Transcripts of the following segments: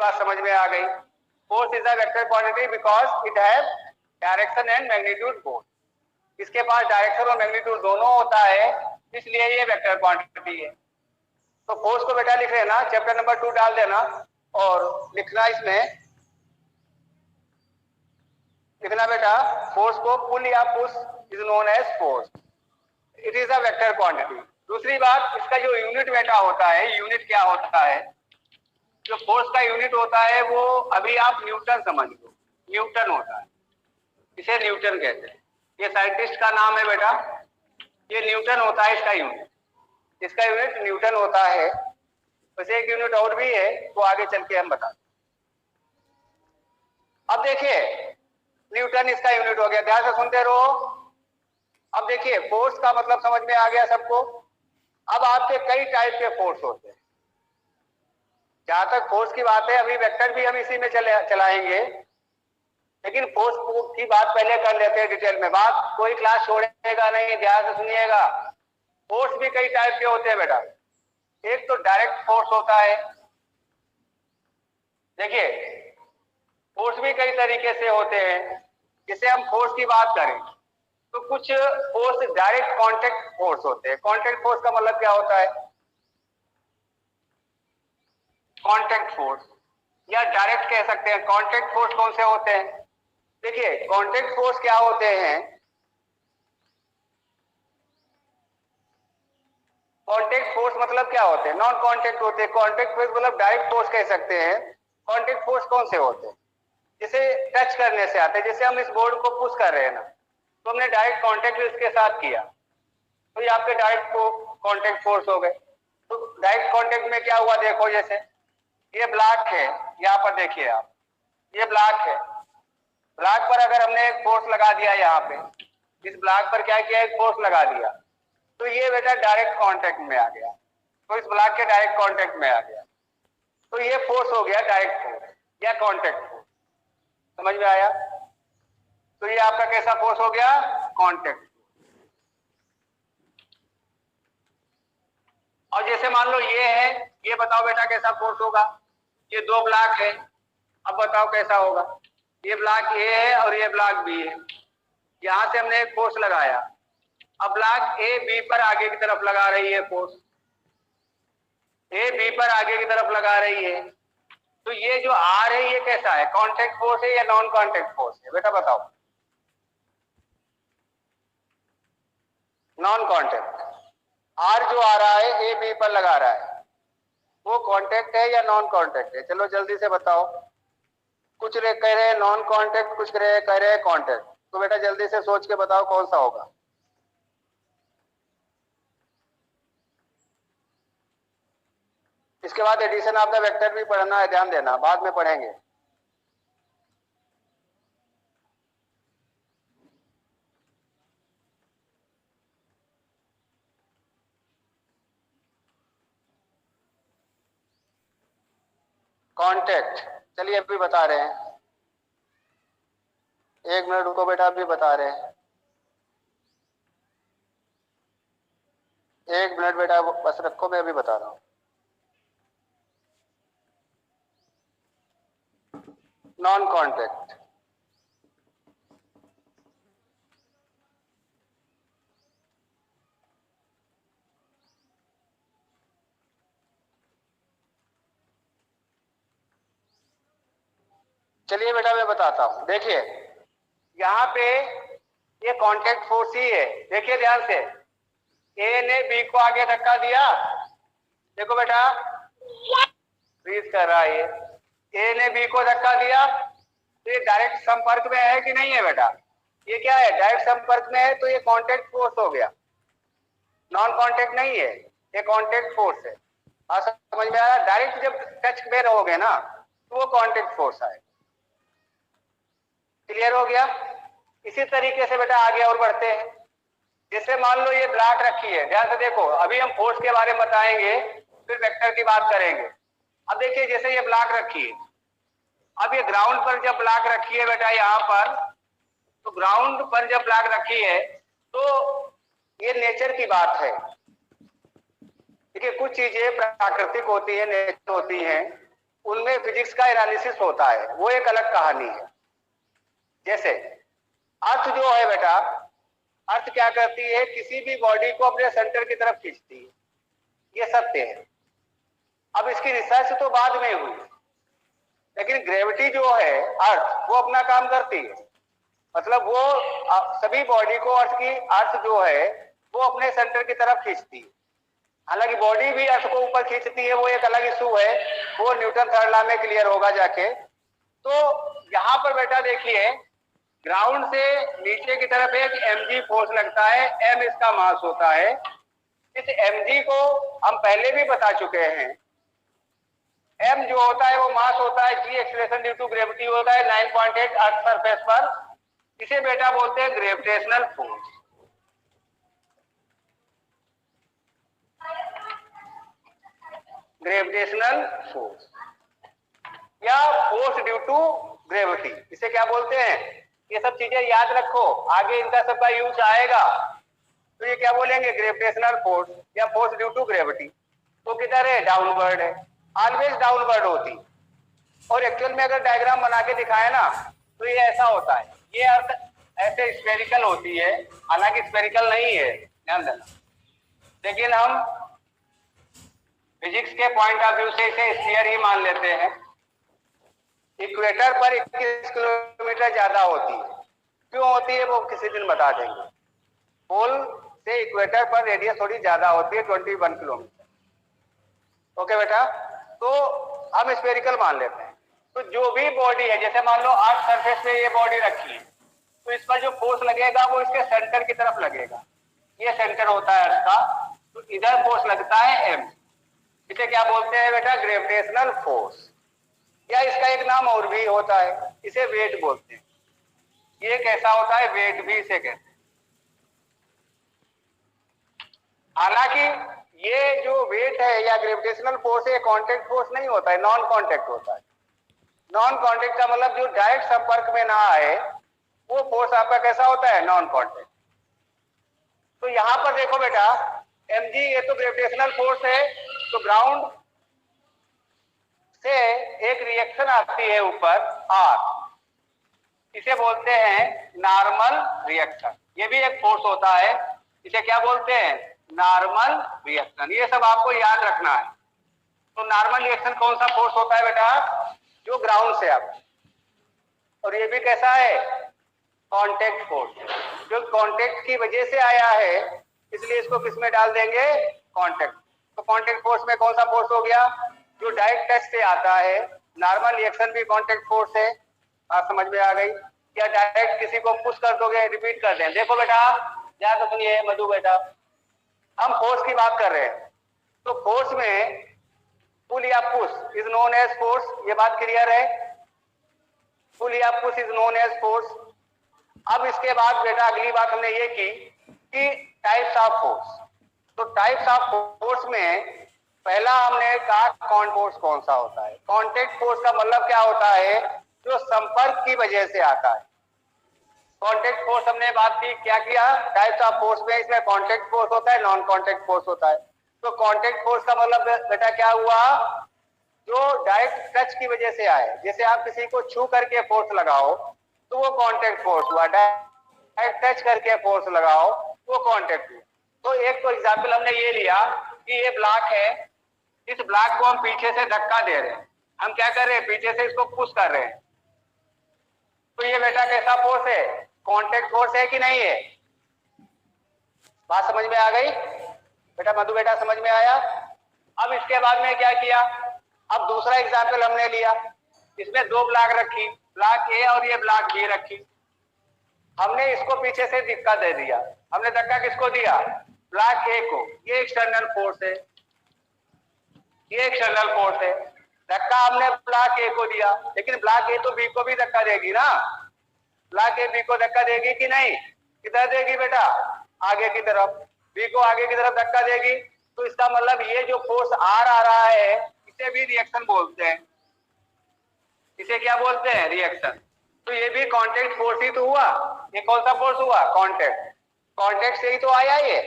बात समझ में आ गई। Force is a vector quantity because it has direction and magnitude both. इसके पास डायरेक्शन और मैग्नीट्यूड दोनों होता है, इसलिए ये वेक्टर क्वांटिटी है। तो फोर्स को बेटा लिख लेना, चैप्टर नंबर 2 डाल देना और लिखना, इसमें लिखना बेटा फोर्स को पुल या push is known as force, it is a vector quantity. दूसरी बात, इसका जो यूनिट बेटा होता है, यूनिट क्या होता है, जो फोर्स का यूनिट होता है वो अभी आप न्यूटन समझ लो, न्यूटन होता है, इसे न्यूटन कहते हैं। ये साइंटिस्ट का नाम है बेटा, ये न्यूटन होता है इसका यूनिट, इसका यूनिट न्यूटन होता है। वैसे एक यूनिट और भी है, वो आगे चल के हम बताते। अब देखिए न्यूटन इसका यूनिट हो गया, ध्यान से सुनते रहो। अब देखिए फोर्स का मतलब समझ में आ गया सबको। अब आपके कई टाइप के फोर्स होते हैं। जहां तक फोर्स की बात है, अभी वेक्टर भी हम इसी में चलाएंगे, लेकिन फोर्स की बात पहले कर लेते हैं डिटेल में। बात कोई क्लास छोड़ेगा नहीं, ध्यान से सुनिएगा। फोर्स भी कई टाइप के होते हैं बेटा। एक तो डायरेक्ट फोर्स होता है, देखिए फोर्स भी कई तरीके से होते हैं। जिसे हम फोर्स की बात करें तो कुछ फोर्स डायरेक्ट कांटेक्ट फोर्स होते हैं। कांटेक्ट फोर्स का मतलब क्या होता है, कांटेक्ट फोर्स या डायरेक्ट कह सकते हैं। कांटेक्ट फोर्स कौन से होते हैं, देखिए कांटेक्ट फोर्स क्या होते हैं। कांटेक्ट फोर्स मतलब क्या होते हैं, नॉन कांटेक्ट होते हैं। कांटेक्ट फोर्स मतलब डायरेक्ट फोर्स कह सकते हैं। कांटेक्ट फोर्स कौन से होते हैं, जिसे टच करने से आते हैं। जैसे हम इस बोर्ड को पुश कर रहे हैं ना, तो हमने डायरेक्ट कांटेक्ट इसके साथ किया, तो ये आपके डायरेक्ट कांटेक्ट फोर्स हो गए। तो डायरेक्ट कांटेक्ट में क्या हुआ, देखो जैसे ये ब्लॉक है, यहाँ पर देखिए आप, ये ब्लॉक है। ब्लॉक पर अगर हमने एक फोर्स लगा दिया, यहाँ पे इस ब्लॉक पर क्या किया, एक फोर्स लगा दिया, तो ये बेटा डायरेक्ट कांटेक्ट में आ गया, तो इस ब्लॉक के डायरेक्ट कांटेक्ट में आ गया, तो ये फोर्स हो गया डायरेक्ट फोर्स या कांटेक्ट फोर्स। समझ में आया, तो ये आपका कैसा फोर्स हो गया, कांटेक्ट। और जैसे मान लो ये है, ये बताओ बेटा कैसा फोर्स होगा। ये दो ब्लॉक है, अब बताओ कैसा होगा। ये ब्लॉक ए है और ये ब्लॉक बी है, यहां से हमने एक फोर्स लगाया। अब ब्लॉक ए बी पर आगे की तरफ लगा रही है फोर्स, ए बी पर आगे की तरफ लगा रही है। तो ये जो आर है ये कैसा है, कांटेक्ट फोर्स है या नॉन कांटेक्ट फोर्स है, बेटा बताओ। Non contact. आर जो आ रहा है ए बी पर लगा रहा है, वो कांटेक्ट है या नॉन कांटेक्ट है, चलो जल्दी से बताओ। कुछ कह रहे हैं नॉन कांटेक्ट, कुछ कह रहे हैं कांटेक्ट। तो बेटा जल्दी से सोच के बताओ कौन सा होगा। इसके बाद एडिशन ऑफ द वेक्टर भी पढ़ना है, ध्यान देना, बाद में पढ़ेंगे। कांटेक्ट चलिए अभी बता रहे हैं, 1 मिनट रुको बेटा, अभी बता रहे हैं। 1 मिनट बेटा बस रखो, मैं अभी बता रहा हूं। नॉन कांटेक्ट, चलिए बेटा मैं बताता हूं। देखिए यहाँ पे ये कांटेक्ट फोर्स ही है, देखिए ध्यान से। ए ने बी को आगे धक्का दिया, देखो बेटा फ्रीज कर रहा है ये। ए ने बी को धक्का दिया, तो ये डायरेक्ट संपर्क में है कि नहीं है बेटा, ये क्या है, डायरेक्ट संपर्क में है, तो ये कांटेक्ट फोर्स हो गया, नॉन कांटेक्ट नहीं है, ये कांटेक्ट फोर्स है। समझ में आ रहा, डायरेक्ट जब टच में रहोगे ना तो वो कांटेक्ट फोर्स है। क्लियर हो गया। इसी तरीके से बेटा आगे और बढ़ते हैं। जैसे मान लो ये ब्लॉक रखी है, ध्यान से देखो, अभी हम फोर्स के बारे में बताएंगे, फिर वेक्टर की बात करेंगे। अब देखिए जैसे ये ब्लॉक रखी है, अब ये ग्राउंड पर जब ब्लॉक रखी है बेटा यहाँ पर, तो ग्राउंड पर जब ब्लॉक रखी है तो ये नेचर की बात है। देखिए कुछ चीजें प्राकृतिक होती है, नेचर होती हैं, उनमें फिजिक्स का एनालिसिस होता है, वो एक अलग कहानी है। जैसे अर्थ जो है बेटा, अर्थ क्या करती है, किसी भी बॉडी को अपने सेंटर की तरफ खींचती है, ये सत्य है। अब इसकी रिसर्च तो बाद में हुई, लेकिन ग्रेविटी जो है अर्थ, वो अपना काम करती है। मतलब वो सभी बॉडी को अर्थ जो है वो अपने सेंटर की तरफ खींचती है। हालांकि बॉडी भी अर्थ को ऊपर खींचती है, वो एक अलग इशू है, वो न्यूटन थर्ड लॉ में क्लियर होगा जाके। तो यहां पर बेटा देखिए, ग्राउंड से नीचे की तरफ एक mg फोर्स लगता है, m इसका मास होता है। इस mg को हम पहले भी बता चुके हैं, m जो होता है वो मास होता है, g acceleration due to gravity होता है 9.8 अर्थ सरफेस पर। इसे बेटा बोलते हैं ग्रेविटेशनल फोर्स। ग्रेविटेशनल फोर्स या फोर्स ड्यू टू ग्रेविटी, इसे क्या बोलते हैं? ये सब चीजें याद रखो, आगे इनका सबका यूज आएगा। तो ये क्या बोलेंगे? ग्रेविटेशनल फोर्स या फोर्स ड्यू टू ग्रेविटी। तो किधर है? डाउनवर्ड है, ऑलवेज डाउनवर्ड होती। और एक्चुअल में अगर डायग्राम बना के दिखाए ना, तो ये ऐसा होता है, ये अर्थ ऐसे स्फेरिकल होती है, हालांकि स्फेरिकल नहीं है, ध्यान देना। लेकिन हम फिजिक्स के पॉइंट ऑफ व्यू से इसे स्फीयर ही मान लेते हैं। इक्वेटर पर 21 किलोमीटर ज्यादा होती है। क्यों होती है वो किसी दिन बता देंगे। पोल से इक्वेटर पर रेडियस थोड़ी ज्यादा होती है, 21 किलोमीटर। ओके बेटा, तो हम स्फेरिकल मान लेते हैं। तो जो भी बॉडी है, जैसे मान लो अर्थ सरफेस पे ये बॉडी रखी है, तो इस पर जो फोर्स लगेगा वो इसके सेंटर की तरफ लगेगा। ये सेंटर होता है अर्थ का, तो इधर फोर्स लगता है m। इसे क्या बोलते हैं बेटा? Gravitational force. या इसका एक नाम और भी होता है, इसे वेट बोलते हैं। ये कैसा होता है? वेट भी इसे कहते हैं। हालांकि ये जो वेट है या ग्रेविटेशनल फोर्स है, कांटेक्ट फोर्स नहीं होता है, नॉन कांटेक्ट होता है। नॉन कांटेक्ट का मतलब जो डायरेक्ट संपर्क में ना आए, वो फोर्स आपका कैसा होता है? Non contact. तो यहां पर देखो बेटा, mg ये तो ग्रेविटेशनल फोर्स है। तो ग्राउंड से एक रिएक्शन आती है ऊपर R, इसे बोलते हैं नॉर्मल रिएक्शन। ये भी एक फोर्स होता है, इसे क्या बोलते हैं? Normal reaction. ये सब आपको याद रखना है। तो नॉर्मल रिएक्शन कौन सा फोर्स होता है बेटा? जो ग्राउंड से आता है। और ये भी कैसा है? Contact force. जो कांटेक्ट की वजह से आया है, इसलिए इसको किस में डाल देंगे? कांटेक्ट। तो कांटेक्ट फोर्स में कौन सा फोर्स हो गया? जो डायरेक्ट टच से आता है। नॉर्मल रिएक्शन भी कांटेक्ट फोर्स है। बात समझ में आ गई? या डायरेक्ट किसी को पुश कर दोगे? रिपीट कर दें। देखो बेटा, ध्यान से सुनिए मधु बेटा, हम फोर्स की बात कर रहे हैं। तो फोर्स में पुल या push is known as force, ये बात क्लियर है? पुल या push is known as force. अब इसके बाद बेटा अगली बात हमने ये की कि टाइप्स ऑफ फोर्स। तो टाइप्स ऑफ फोर्स में पहला हमने कहा कॉन्टैक्ट फोर्स कौन सा होता है। कॉन्टैक्ट फोर्स का मतलब क्या होता है? जो संपर्क की वजह से आता है। कॉन्टैक्ट फोर्स हमने बात की, क्या किया? टाइप्स ऑफ फोर्स में इसमें कॉन्टैक्ट फोर्स होता है, नॉन कॉन्टैक्ट फोर्स होता है। तो कॉन्टैक्ट फोर्स का मतलब बेटा क्या हुआ? जो डायरेक्ट टच की वजह से आए। जैसे आप किसी को छू करके फोर्स लगाओ तो वो कॉन्टैक्ट फोर्स हुआ, डायरेक्ट टच करके फोर्स लगाओ वो कॉन्टैक्ट हुआ। तो एक तो एग्जाम्पल हमने ये लिया कि ये ब्लॉक है, इस ब्लॉक को हम पीछे से धक्का दे रहे हैं। हम क्या कर रहे हैं? पीछे से इसको पुश कर रहे हैं। तो ये बेटा कैसा फोर्स है? कॉन्टैक्ट फोर्स है कि नहीं है? बात समझ में आ गई बेटा? मधु बेटा समझ में आया? अब इसके बाद में क्या किया? अब दूसरा एग्जाम्पल हमने लिया, इसमें दो ब्लॉक रखी, ब्लॉक ए और ये ब्लॉक बी रखी। हमने इसको पीछे से धक्का दे दिया। हमने धक्का किसको दिया? ब्लॉक ए को। ये एक्सटर्नल फोर्स है, ये एक्सटर्नल फोर्स है। धक्का हमने ब्लॉक ए को दिया, लेकिन ब्लॉक ए तो बी को भी धक्का देगी ना। ब्लॉक ए बी को धक्का देगी कि नहीं? किधर देगी बेटा? आगे की तरफ। बी को आगे की तरफ धक्का देगी। तो इसका मतलब ये जो फोर्स आर आ रहा है, इसे भी रिएक्शन बोलते हैं। इसे क्या बोलते हैं? रिएक्शन। तो ये भी कांटेक्ट फोर्स ही तो हुआ। ये कौन सा फोर्स हुआ? कांटेक्ट। कांटेक्ट से ही तो आया ये।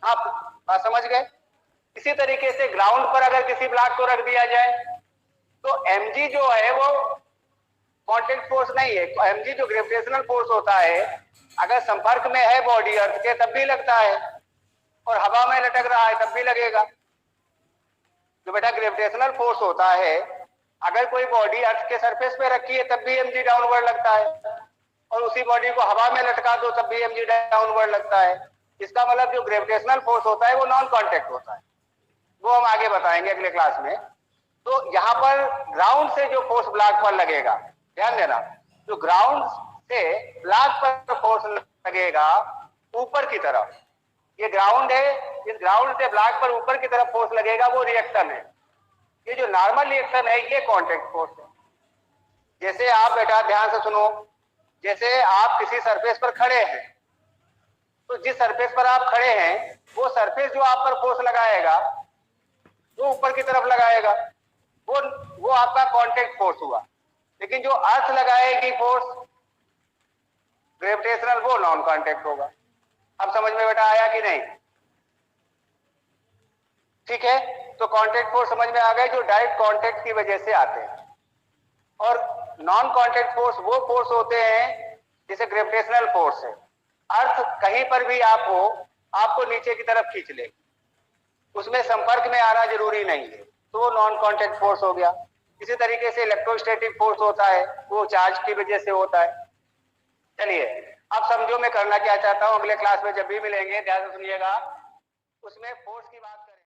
आप समझ गए? इसी तरीके से ग्राउंड पर अगर किसी ब्लॉक को रख दिया जाए, तो mg जो है वो कांटेक्ट फोर्स नहीं है। mg जो ग्रेविटेशनल फोर्स होता है, अगर संपर्क में है बॉडी अर्थ के तब भी लगता है, और हवा में लटक रहा है तब भी लगेगा। जो बेटा ग्रेविटेशनल फोर्स होता है, अगर कोई बॉडी अर्थ के सरफेस पे रखी है तब भी mg डाउनवर्ड लगता है, और उसी बॉडी को हवा में लटका दो तब भी mg डाउनवर्ड लगता है। इसका मतलब जो ग्रेविटेशनल फोर्स होता है वो नॉन कांटेक्ट होता है, वो हम आगे बताएंगे अगले क्लास में। तो यहाँ पर ग्राउंड से जो फोर्स ब्लॉक पर लगेगा, ध्यान देना, जो ग्राउंड से ब्लॉक पर फोर्स लगेगा ऊपर की तरफ, ये ग्राउंड है, इस ग्राउंड से ब्लॉक पर ऊपर की तरफ फोर्स लगेगा, वो रिएक्शन है। ये जो नॉर्मल रिएक्शन है ये कांटेक्ट फोर्स है। जैसे आप बेटा ध्यान से सुनो, जैसे आप किसी सरफेस पर खड़े हैं, तो जिस सरफेस पर आप खड़े हैं वो सरफेस जो आप पर फोर्स लगाएगा वो ऊपर की तरफ लगाएगा, वो आपका कांटेक्ट फोर्स हुआ। लेकिन जो अर्थ लगाएगी फोर्स ग्रेविटेशनल, वो नॉन कांटेक्ट होगा। अब समझ में बेटा आया कि नहीं? ठीक है, तो कांटेक्ट फोर्स समझ में आ गए जो डायरेक्ट कांटेक्ट की वजह से आते हैं, और नॉन कांटेक्ट फोर्स वो फोर्स होते हैं जैसे ग्रेविटेशनल फोर्स है, अर्थ कहीं पर भी आप हो आपको नीचे की तरफ खींच ले, उसमें संपर्क में आना जरूरी नहीं है, तो वो नॉन कांटेक्ट फोर्स हो गया। इसी तरीके से इलेक्ट्रोस्टैटिक फोर्स होता है, वो चार्ज की वजह से होता है। चलिए अब समझो मैं करना क्या चाहता हूं, अगले क्लास में जब भी मिलेंगे ध्यान से सुनिएगा, उसमें फोर्स की बात